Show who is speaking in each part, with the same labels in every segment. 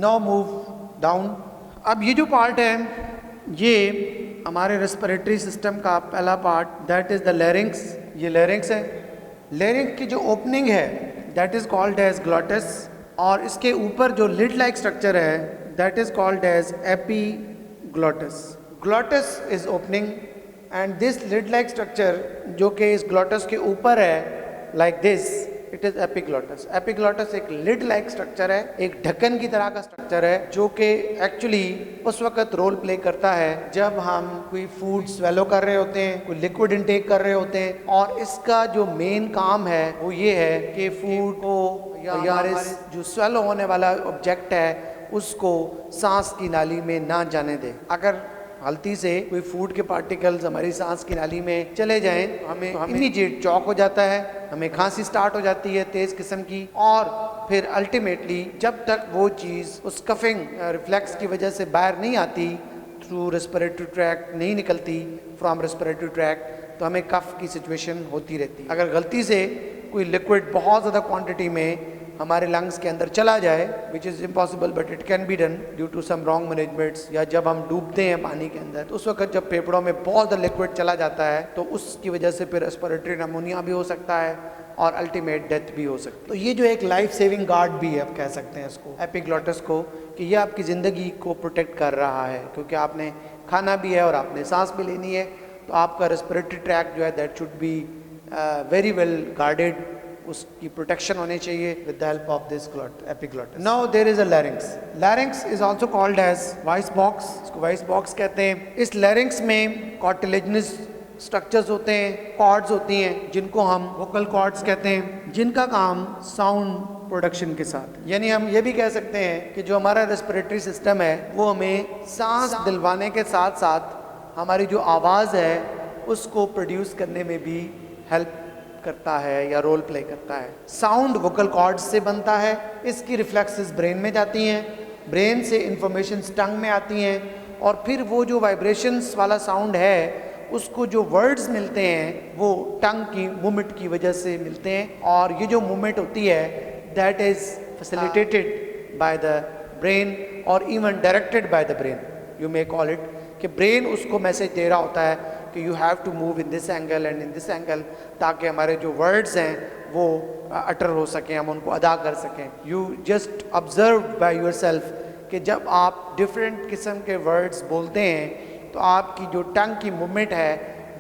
Speaker 1: Now move down. अब ये जो पार्ट है ये हमारे रेस्पिरेटरी सिस्टम का पहला part, that is the larynx. ये लैरिंक्स है। लैरिंक्स की जो ओपनिंग है that is called as glottis, और इसके ऊपर जो लिड लाइक स्ट्रक्चर है that is called as epiglottis. Glottis is opening and this lid like structure जो कि इस ग्लॉटस के ऊपर है like this, it is epiglottis. Epiglottis एक लिड लाइक स्ट्रक्चर है, एक ढक्कन की तरह का स्ट्रक्चर है जो कि एक्चुअली उस वक्त रोल प्ले करता है जब हम कोई फूड स्वेलो कर रहे होते हैं, कोई लिक्विड इनटेक कर रहे होते हैं, और इसका जो मेन काम है वो ये है कि फूड को या जो स्वेलो होने वाला ऑब्जेक्ट है उसको सांस की नाली में ना जाने दे। अगर गलती से कोई फूड के पार्टिकल्स हमारी सांस की नाली में चले जाएं तो हमें इमीडिएट चौक हो जाता है, हमें खांसी स्टार्ट हो जाती है तेज किस्म की, और फिर अल्टीमेटली जब तक वो चीज़ उस कफिंग रिफ्लेक्स की वजह से बाहर नहीं आती, थ्रू रेस्पिरेटरी ट्रैक नहीं निकलती फ्रॉम रेस्पिरेटरी ट्रैक, तो हमें कफ की सिचुएशन होती रहती। अगर गलती से कोई लिक्विड बहुत ज़्यादा क्वांटिटी में हमारे लंग्स के अंदर चला जाए, which is impossible but it can be done due to some wrong managements, या जब हम डूबते हैं पानी के अंदर तो उस वक्त जब फेफड़ों में बहुत ज़्यादा लिक्विड चला जाता है तो उसकी वजह से फिर रेस्पिरेटरी निमोनिया भी हो सकता है और अल्टीमेट डेथ भी हो सकती है। तो ये जो एक लाइफ सेविंग गार्ड भी है, आप कह सकते हैं इसको, एपीग्लॉटस को, कि ये आपकी ज़िंदगी को प्रोटेक्ट कर रहा है, क्योंकि आपने खाना भी है और आपने सांस भी लेनी है, तो आपका रेस्पिरेटरी ट्रैक जो है that should be very well guarded, उसकी प्रोटेक्शन होनी चाहिए with the help of this epiglottis. Now there is a larynx. Larynx is also called as voice box, इसको वॉइस बॉक्स कहते हैं। इस लैरिंक्स में कार्टिलेजिनस स्ट्रक्चर्स होते हैं, कॉर्ड्स होती हैं जिनको हम वोकल कॉर्ड्स कहते हैं, जिनका काम साउंड प्रोडक्शन के साथ, यानी हम ये भी कह सकते हैं कि जो हमारा रेस्पिरेटरी सिस्टम है वो हमें सांस दिलवाने के साथ साथ हमारी जो आवाज़ है उसको प्रोड्यूस करने में भी हेल्प करता है या रोल प्ले करता है। साउंड वोकल कॉर्ड्स से बनता है, इसकी रिफ्लेक्सेस ब्रेन में जाती हैं, ब्रेन से इंफॉर्मेशन टंग में आती हैं, और फिर वो जो वाइब्रेशंस वाला साउंड है उसको जो वर्ड्स मिलते हैं वो टंग की मूवमेंट की वजह से मिलते हैं, और ये जो मूवमेंट होती है that is facilitated by the brain और even directed by the brain, you may call it, कि ब्रेन उसको मैसेज दे रहा होता है कि you have to move in this angle and in this angle, ताकि हमारे जो वर्ड्स हैं वो अटर हो सकें, हम उनको अदा कर सकें। You just observe by your self कि जब आप डिफरेंट किस्म के वर्ड्स बोलते हैं तो आपकी जो टंग की मूवमेंट है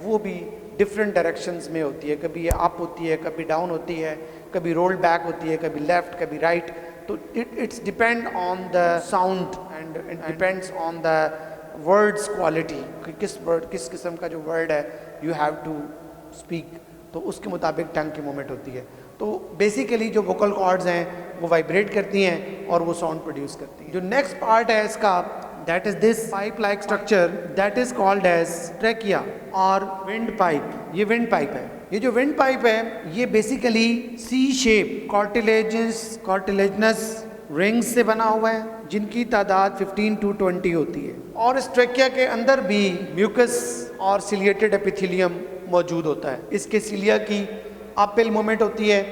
Speaker 1: वो भी डिफरेंट डायरेक्शंस में होती है, कभी ये अप होती है, कभी डाउन होती है, कभी रोल बैक होती है, कभी लेफ्ट, कभी राइट। तो it's depend on the sound and it depends on the words quality, किस किस्म का जो वर्ड है यू हैव टू स्पीक, तो उसके मुताबिक टंग की मूवमेंट होती है। तो बेसिकली जो वोकल कॉर्ड्स हैं वो वाइब्रेट करती हैं और वो साउंड प्रोड्यूस करती हैं। जो नेक्स्ट पार्ट है इसका that is this pipe like structure that is called as trachea और विंड पाइप। ये विंड पाइप है। ये जो विंड पाइप है ये basically C shape cartilaginous rings से बना हुआ है जिनकी तादाद 15 to 20 होती है, और इस ट्रैकिया के अंदर भी म्यूकस और सिलिएटेड एपिथेलियम मौजूद होता है। इसके सिलिया की अपहिल मूवमेंट होती है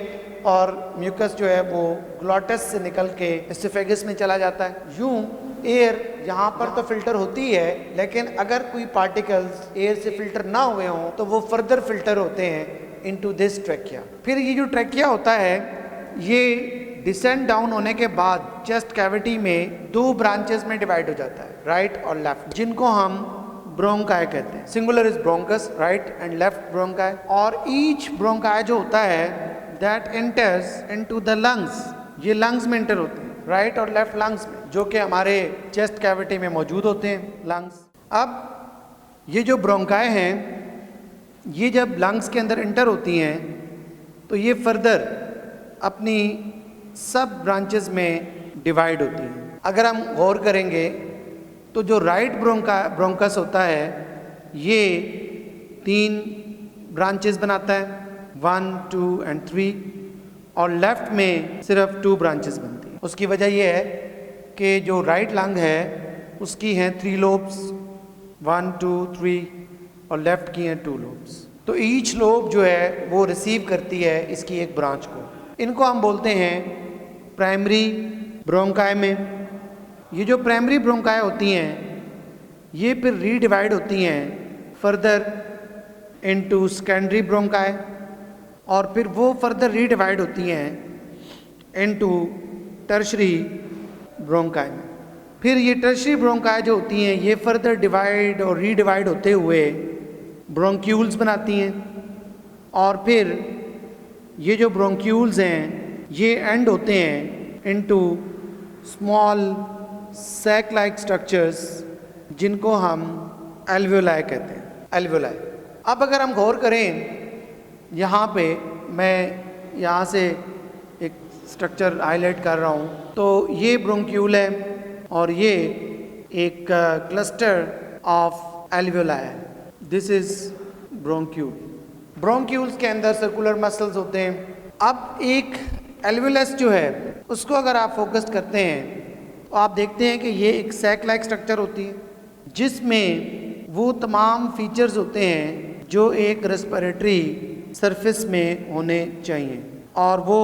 Speaker 1: और म्यूकस जो है वो ग्लॉटस से निकल के एसोफेगस में चला जाता है। यूं एयर यहाँ पर तो फिल्टर होती है, लेकिन अगर कोई पार्टिकल्स एयर से फिल्टर ना हुए हों तो वो फर्दर फिल्टर होते हैं इनटू दिस ट्रैकिया। फिर ये जो ट्रैकिया होता है ये डिसेंड डाउन होने के बाद चेस्ट कैविटी में दो ब्रांचेस में डिवाइड हो जाता है, राइट और लेफ्ट, जिनको हम ब्रोंकाई कहते हैं। Singular is bronchus, right and left bronchi, और ईच ब्रोंकाई जो होता है that enters into the lungs, ये लंग्स में एंटर होते हैं, राइट और लेफ्ट लंग्स में, जो कि हमारे चेस्ट कैविटी में मौजूद होते हैं लंग्स। अब ये जो ब्रोंकाई हैं ये जब लंग्स के अंदर एंटर होती हैं तो ये फर्दर अपनी सब ब्रांचेस में डिवाइड होती हैं। अगर हम गौर करेंगे तो जो राइट ब्रोंकस होता है ये 3 ब्रांचेस बनाता है, 1, 2 and 3, और लेफ्ट में सिर्फ 2 ब्रांचेस बनती हैं। उसकी वजह यह है कि जो राइट लंग है उसकी हैं 3 लोब्स, 1, 2, 3, और लेफ्ट की हैं 2 लोब्स। तो ईच लोब जो है वो रिसीव करती है इसकी एक ब्रांच को। इनको हम बोलते हैं प्राइमरी ब्रोंकाई में ये जो प्राइमरी ब्रोंकाई होती हैं ये फिर रीडिवाइड होती हैं फर्दर इनटू सेकेंडरी ब्रोंकाई, और फिर वो फर्दर रीडिवाइड होती हैं इनटू टर्शरी ब्रोंकाई में। फिर ये टर्शरी ब्रोंकाई जो होती हैं ये फर्दर डिवाइड और रीडिवाइड होते हुए ब्रोंक्यूल्स बनाती हैं, और फिर ये जो ब्रोंक्यूल्स हैं ये एंड होते हैं into small sac like structures जिनको हम एल्वियोलाई कहते हैं, एल्वियोलाई। अब अगर हम गौर करें यहाँ पे, मैं यहाँ से एक स्ट्रक्चर हाईलाइट कर रहा हूँ, तो ये ब्रोंक्यूल है और ये एक क्लस्टर ऑफ एल्वियोलाई है। This is bronchiole. ब्रोंक्यूल्स के अंदर सर्कुलर मसल्स होते हैं। अब एक एल्वियोलस जो है उसको अगर आप फोकस करते हैं तो आप देखते हैं कि ये एक सैक लाइक स्ट्रक्चर होती है जिसमें वो तमाम फीचर्स होते हैं जो एक रेस्पिरेटरी सरफेस में होने चाहिए। और वो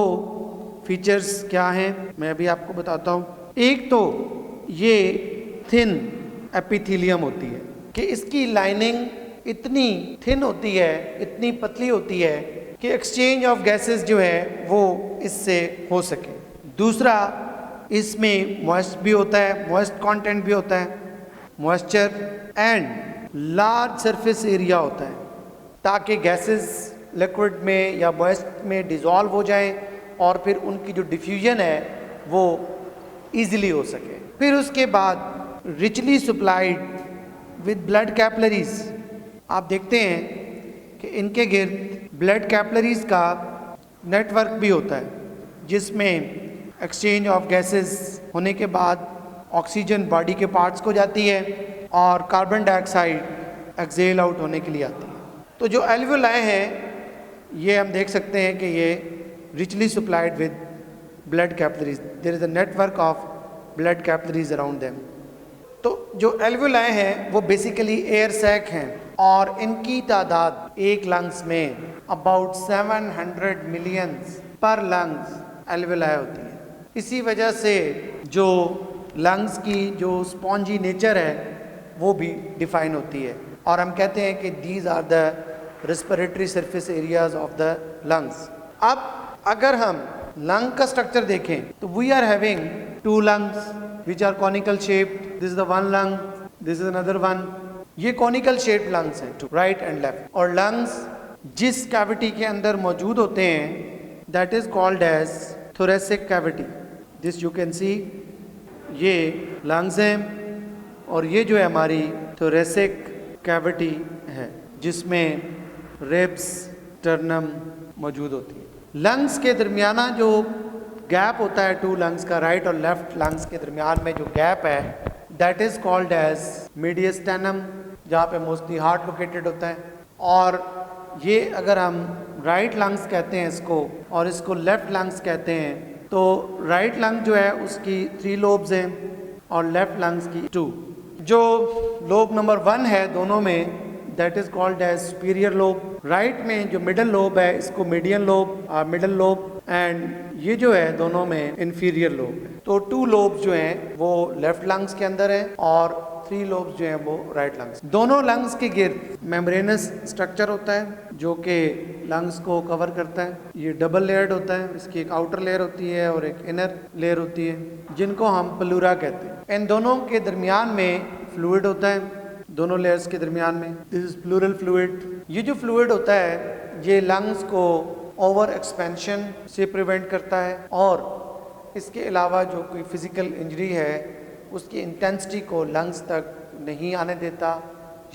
Speaker 1: फीचर्स क्या हैं मैं भी आपको बताता हूँ। एक तो ये थिन एपिथेलियम होती है कि इसकी लाइनिंग इतनी थिन होती है, इतनी पतली होती है कि एक्सचेंज ऑफ गैसेस जो है वो इससे हो सके। दूसरा, इसमें मॉइस्ट भी होता है, मॉइस्ट कंटेंट भी होता है, moisture and large surface area होता है ताकि गैसेस लिक्विड में या मॉइस्ट में डिज़ोल्व हो जाएं और फिर उनकी जो डिफ्यूजन है वो ईजिली हो सके। फिर उसके बाद richly supplied with blood capillaries. आप देखते हैं कि इनके गिर्द ब्लड कैपिलरीज का नेटवर्क भी होता है जिसमें एक्सचेंज ऑफ गैसेस होने के बाद ऑक्सीजन बॉडी के पार्ट्स को जाती है और कार्बन डाइऑक्साइड एक्सेल आउट होने के लिए आती है। तो जो एल्वियोलाई हैं ये हम देख सकते हैं कि ये richly supplied with blood capillaries, there is a network of blood capillaries around them. तो जो एल्वियोलाई हैं वो बेसिकली एयर सैक हैं और इनकी तादाद एक लंग्स में अबाउट 700 मिलियंस पर लंग्स एल्वियोलाई होती है। इसी वजह से जो लंग्स की जो स्पॉन्जी नेचर है वो भी डिफाइन होती है और हम कहते हैं कि these are the respiratory surface areas of the lungs. अब अगर हम लंग का स्ट्रक्चर देखें तो we are having two lungs which are conical shaped. This is the one lung, this is another one. ये कॉनिकल शेप्ड लंग्स हैं, right and left. और lungs जिस कैविटी के अंदर मौजूद होते हैं that is called as thoracic cavity. This you can see, ये लंग्स हैं और ये जो है हमारी थोरेसिक कैविटी है जिसमें रिब्स, स्टर्नम मौजूद होती है। लंग्स के दरमियाना जो गैप होता है टू लंग्स का, राइट और लेफ्ट लंग्स के दरमियान में जो गैप है दैट इज कॉल्ड एज मीडियस्टेनम, जहाँ पे मोस्टली हार्ट लोकेटेड होता है। और ये अगर हम राइट लंग्स कहते हैं इसको और इसको लेफ्ट लंग्स कहते हैं, तो राइट लंग जो है उसकी 3 लोब्स हैं और लेफ्ट लंग्स की 2। जो लोब नंबर 1 है दोनों में that is called as superior lobe. Right में जो मिडल लोब है इसको median lobe, middle lobe, and ये जो है दोनों में इंफीरियर लोब है। तो 2 लोब्स जो हैं वो लेफ्ट लंग्स के अंदर हैं और 3 लोब्स जो हैं वो राइट लंग्स। दोनों लंग्स के गिर्द मेम्ब्रेनस स्ट्रक्चर होता है जो कि लंग्स को कवर करता है। ये डबल लेयर्ड होता है, इसकी एक आउटर लेयर होती है और एक इनर लेयर होती है जिनको हम प्लूरा कहते हैं। इन दोनों के दरमियान में फ्लूइड होता है, दोनों लेयर्स के दरमियान में। This is pleural fluid. ये जो फ्लूइड होता है ये लंग्स को ओवर एक्सपेंशन से प्रिवेंट करता है और इसके अलावा जो कोई फिजिकल इंजरी है उसकी इंटेंसिटी को लंग्स तक नहीं आने देता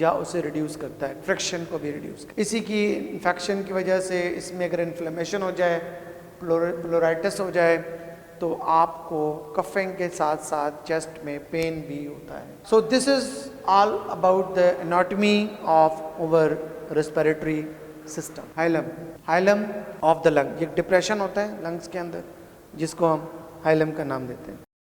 Speaker 1: या उसे रिड्यूस करता है, फ्रिक्शन को भी रिड्यूस करता है। इसी की इन्फेक्शन की वजह से इसमें अगर इन्फ्लेमेशन हो जाए, प्लोराइटिस हो जाए, तो आपको कफिंग के साथ साथ चेस्ट में पेन भी होता है। So this is all about the anatomy of our respiratory system. Hilum of the lung, ये डिप्रेशन होता है लंग्स के अंदर जिसको हम हाइलम का नाम देते हैं।